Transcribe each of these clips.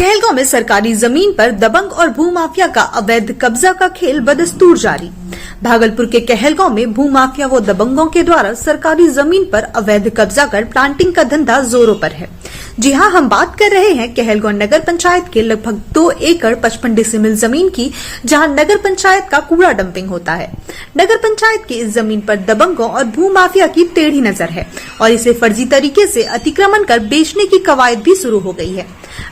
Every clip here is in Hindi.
कहलगांव में सरकारी जमीन पर दबंग और भूमाफिया का अवैध कब्जा का खेल बदस्तूर जारी। भागलपुर के कहलगांव में भूमाफिया व दबंगों के द्वारा सरकारी जमीन पर अवैध कब्जा कर प्लांटिंग का धंधा जोरों पर है। जी हां, हम बात कर रहे हैं कहलगांव नगर पंचायत के लगभग 2 एकड़ 55 डेसिमल जमीन की, जहां नगर पंचायत का कूड़ा डंपिंग होता है। नगर पंचायत की इस जमीन पर दबंगों और भूमाफिया की टेढ़ी नजर है और इसे फर्जी तरीके से अतिक्रमण कर बेचने की कवायद भी शुरू हो गई है।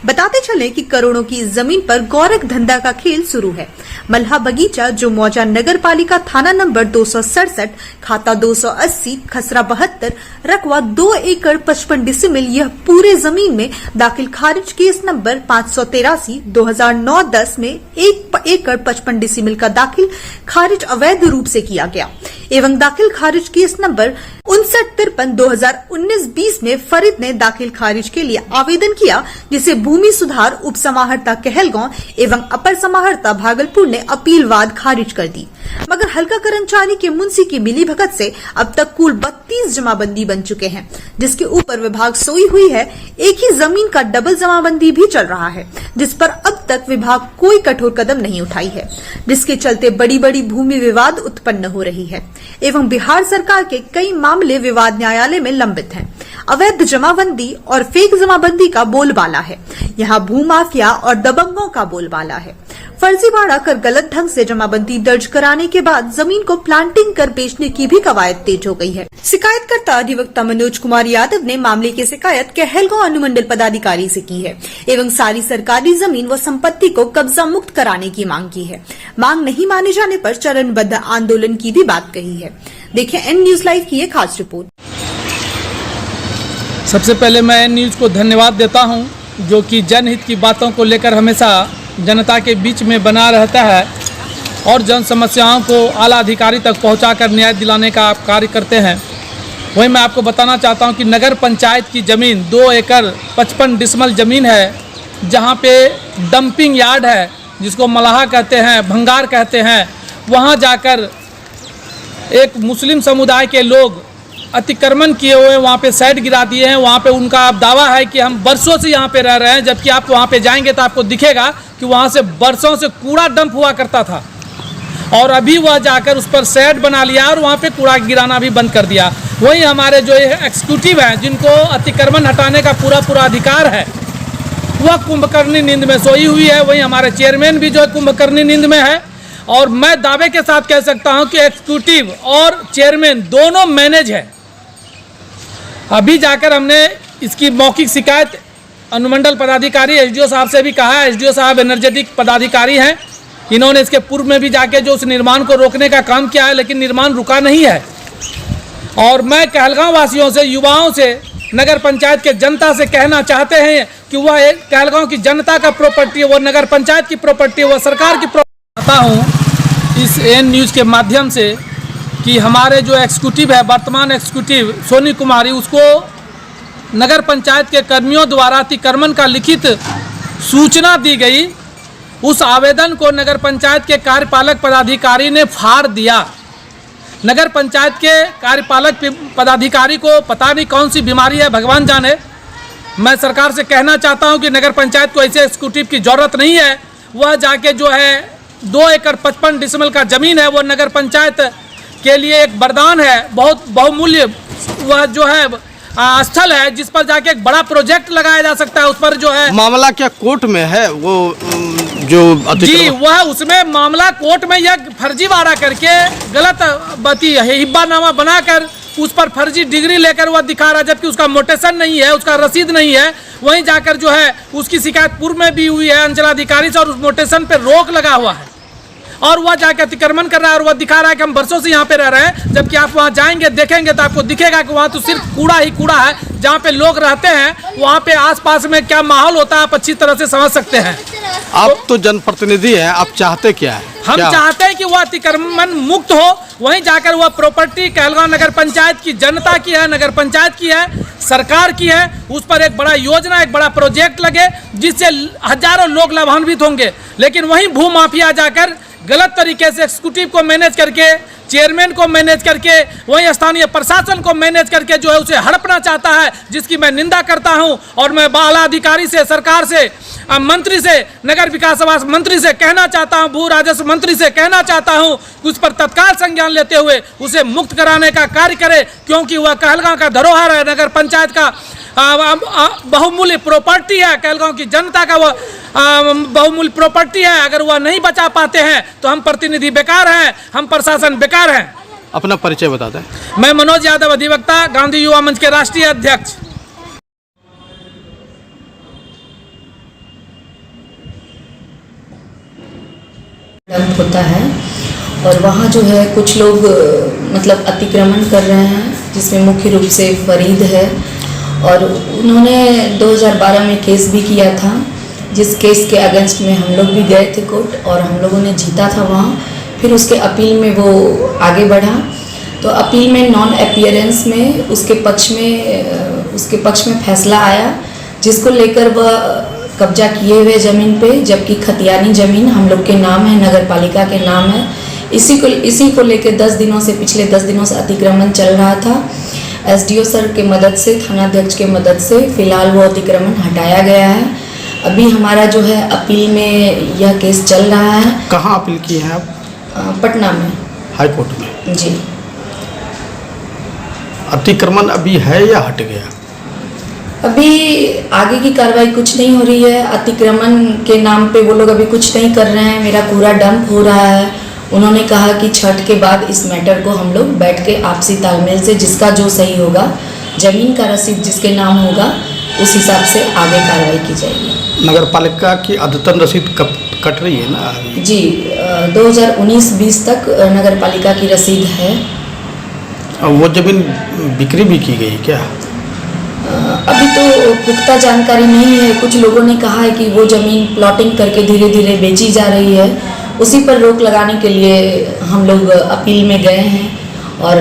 बताते चले कि करोड़ों की इस जमीन पर गौरख धंधा का खेल शुरू है। मल्हा बगीचा, जो मौजा नगर पालिका थाना नंबर 267, खाता 280, खसरा 72, रकवा 2 एकड़ 55 डिसिमिल, यह पूरे जमीन में दाखिल खारिज केस नंबर 583 2009-10 में 1 एकड़ 55 डिसिमिल का दाखिल खारिज अवैध रूप से किया गया एवं दाखिल खारिज केस नंबर 5953 2019-20 में फरीद ने दाखिल खारिज के लिए आवेदन किया, जिसे भूमि सुधार उप समाहर्ता कहलगांव एवं अपर समाहर्ता भागलपुर ने अपीलवाद खारिज कर दी। मगर हल्का कर्मचारी के मुंशी की मिलीभगत से अब तक कुल 32 जमाबंदी बन चुके हैं, जिसके ऊपर विभाग सोई हुई है। एक ही जमीन का डबल जमाबंदी भी चल रहा है, जिस पर अब तक विभाग कोई कठोर कदम नहीं उठाई है, जिसके चलते बड़ी बड़ी भूमि विवाद उत्पन्न हो रही है एवं बिहार सरकार के कई मामले विवाद न्यायालय में लंबित हैं। अवैध जमाबंदी और फेक जमाबंदी का बोलबाला है। यहाँ भूमाफिया और दबंगों का बोलबाला है। फर्जीवाड़ा कर गलत ढंग से जमाबंदी दर्ज कराने के बाद जमीन को प्लांटिंग कर बेचने की भी कवायद तेज हो गई है। शिकायतकर्ता अधिवक्ता मनोज कुमार यादव ने मामले की शिकायत कहलगांव अनुमंडल पदाधिकारी से की है एवं सारी सरकारी जमीन व संपत्ति को कब्जा मुक्त कराने की मांग की है। मांग नहीं माने जाने पर चरणबद्ध आंदोलन की भी बात कही है। देखें एन न्यूज लाइव की एक खास रिपोर्ट। सबसे पहले मैं एन न्यूज को धन्यवाद देता हूं, जो कि जनहित की बातों को लेकर हमेशा जनता के बीच में बना रहता है और जन समस्याओं को आला अधिकारी तक पहुंचाकर न्याय दिलाने का कार्य करते हैं। वहीं मैं आपको बताना चाहता हूं कि नगर पंचायत की ज़मीन 2 एकड़ 55 डिसमल ज़मीन है, जहां पे डंपिंग यार्ड है, जिसको मलाहा कहते हैं, भंगार कहते हैं। वहां जाकर एक मुस्लिम समुदाय के लोग अतिक्रमण किए हुए वहाँ पे साइड गिरा दिए हैं। वहाँ पे उनका दावा है कि हम बरसों से यहाँ पे रह रहे हैं, जबकि आप वहाँ पे जाएंगे तो आपको दिखेगा कि वहाँ से बरसों से कूड़ा डंप हुआ करता था और अभी वह जाकर उस पर शेड बना लिया और वहाँ पे कूड़ा गिराना भी बंद कर दिया। वहीं हमारे जो एग्जीक्यूटिव हैं, जिनको अतिक्रमण हटाने का पूरा अधिकार है, वह कुंभकर्णी नींद में सोई हुई है। वहीं हमारे चेयरमैन भी जो है कुंभकर्णी नींद में है और मैं दावे के साथ कह सकता हूँ कि एग्जीक्यूटिव और चेयरमैन दोनों मैनेज है। अभी जाकर हमने इसकी मौखिक शिकायत अनुमंडल पदाधिकारी एसडीओ साहब से भी कहा है। एसडीओ साहब एनर्जेटिक पदाधिकारी हैं, इन्होंने इसके पूर्व में भी जाके जो उस निर्माण को रोकने का काम किया है, लेकिन निर्माण रुका नहीं है। और मैं कहलगांव वासियों से, युवाओं से, नगर पंचायत के जनता से कहना चाहते हैं कि वह एक कहलगांव की जनता का प्रॉपर्टी है, वह नगर पंचायत की प्रॉपर्टी है, वह सरकार की प्रॉपर्टी। चाहता हूँ इस एन न्यूज़ के माध्यम से कि हमारे जो एग्जीक्यूटिव है, वर्तमान एग्जीक्यूटिव सोनी कुमारी, उसको नगर पंचायत के कर्मियों द्वारा अतिक्रमण का लिखित सूचना दी गई। उस आवेदन को नगर पंचायत के कार्यपालक पदाधिकारी ने फाड़ दिया। नगर पंचायत के कार्यपालक पदाधिकारी को पता नहीं कौन सी बीमारी है, भगवान जाने। मैं सरकार से कहना चाहता हूं कि नगर पंचायत को ऐसे एग्जीक्यूटिव की जरूरत नहीं है। वह जाके जो है 2 एकड़ 55 डिसमल का ज़मीन है, वो नगर पंचायत के लिए एक वरदान है, बहुत बहुमूल्य वह जो है स्थल है, जिस पर जाके एक बड़ा प्रोजेक्ट लगाया जा सकता है। उस पर जो है मामला क्या कोर्ट में है, वो जो जी वह उसमें मामला कोर्ट में यह फर्जीवाड़ा करके गलत हिब्बानामा बनाकर उस पर फर्जी डिग्री लेकर वह दिखा रहा है, जबकि उसका मोटेशन नहीं है, उसका रसीद नहीं है। वहीं जाकर जो है उसकी शिकायत पूर्व में भी हुई है अंचलाधिकारी से और उस मोटेशन पर रोक लगा हुआ है और वह जाकर अतिक्रमण कर रहा है और वह दिखा रहा है कि हम बरसों से यहाँ पे रह रहे हैं, जबकि आप वहाँ जाएंगे देखेंगे तो आपको दिखेगा कि वहाँ तो सिर्फ कूड़ा ही कूड़ा है। जहाँ पे लोग रहते हैं वहाँ पे आसपास में क्या माहौल होता है आप अच्छी तरह से समझ सकते हैं। आप तो जनप्रतिनिधि हैं, आप चाहते क्या है? हम चाहते हैं कि वह अतिक्रमण मुक्त हो। वहीं जाकर वह प्रॉपर्टी कहलगांव नगर पंचायत की जनता की है, नगर पंचायत की है, सरकार की है। उस पर एक बड़ा योजना, एक बड़ा प्रोजेक्ट लगे जिससे हजारों लोग लाभान्वित होंगे। लेकिन वहीं भूमाफिया जाकर गलत तरीके से एग्जीक्यूटिव को मैनेज करके चेयरमैन को मैनेज करके, वहीं स्थानीय प्रशासन को मैनेज करके जो है उसे हड़पना चाहता है, जिसकी मैं निंदा करता हूं। और मैं आला अधिकारी से, सरकार से, मंत्री से, नगर विकास आवास मंत्री से कहना चाहता हूं, भू राजस्व मंत्री से कहना चाहता हूं कि उस पर तत्काल संज्ञान लेते हुए उसे मुक्त कराने का कार्य करे, क्योंकि वह कहलगांव का धरोहर है, नगर पंचायत का बहुमूल्य प्रॉपर्टी है, कहलगांव की जनता का वह बहुमूल्य प्रॉपर्टी है। अगर वह नहीं बचा पाते हैं तो हम प्रतिनिधि बेकार हैं, हम प्रशासन बेकार हैं। अपना परिचय बता दें। मैं मनोज यादव, अधिवक्ता, गांधी युवा मंच के राष्ट्रीय अध्यक्ष। होता है और वहाँ जो है कुछ लोग मतलब अतिक्रमण कर रहे हैं, जिसमें मुख्य रूप से फरीद है। और उन्होंने 2012 में केस भी किया था, जिस केस के अगेंस्ट में हम लोग भी गए थे कोर्ट और हम लोगों ने जीता था वहाँ। फिर उसके अपील में वो आगे बढ़ा, तो अपील में नॉन अपीयरेंस में उसके पक्ष में फैसला आया, जिसको लेकर वह कब्जा किए हुए ज़मीन पे, जबकि खतियानी ज़मीन हम लोग के नाम है, नगर पालिका के नाम है। इसी को लेकर 10 दिनों से, पिछले 10 दिनों से अतिक्रमण चल रहा था। एसडीओ सर के मदद से, थानाध्यक्ष के मदद से फिलहाल वो अतिक्रमण हटाया गया है। अभी हमारा जो है अपील में यह केस चल रहा है। कहाँ अपील की है आप? पटना में, हाई कोर्ट में। जी। अतिक्रमण अभी है या हट गया? अभी आगे की कार्रवाई कुछ नहीं हो रही है। अतिक्रमण के नाम पे वो लोग अभी कुछ नहीं कर रहे हैं। मेरा पूरा डंप हो रहा है। उन्होंने कहा कि छठ के बाद इस मैटर को हम लोग बैठ के आपसी तालमेल से, जिसका जो सही होगा, ज़मीन का रसीद जिसके नाम होगा, उस हिसाब से आगे कार्रवाई की जाएगी। नगर पालिका की अद्यतन रसीद कब कट रही है ना अभी? जी, 2019-20 तक नगर पालिका की रसीद है। वो ज़मीन बिक्री भी की गई क्या? अभी तो पुख्ता जानकारी नहीं है। कुछ लोगों ने कहा है कि वो ज़मीन प्लॉटिंग करके धीरे धीरे बेची जा रही है। उसी पर रोक लगाने के लिए हम लोग अपील में गए हैं, और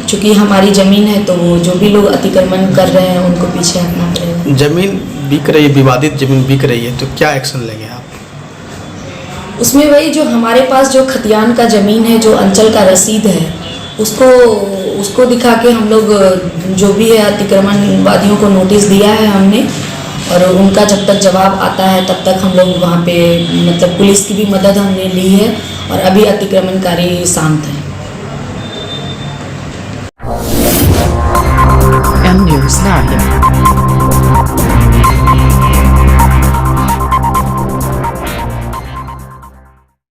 चूँकि हमारी ज़मीन है तो वो जो भी लोग अतिक्रमण कर रहे हैं उनको पीछे हटना पड़ेगा। ज़मीन बिक रही है, विवादित ज़मीन बिक रही है, तो क्या एक्शन लेंगे आप? उसमें वही जो हमारे पास जो खतियान का ज़मीन है, जो अंचल का रसीद है, उसको दिखा के हम लोग जो भी है अतिक्रमणवादियों को नोटिस दिया है हमने, और उनका जब तक जवाब आता है तब तक हम लोग वहाँ पे मतलब पुलिस की भी मदद हमने ली है, और अभी अतिक्रमणकारी शांत हैं।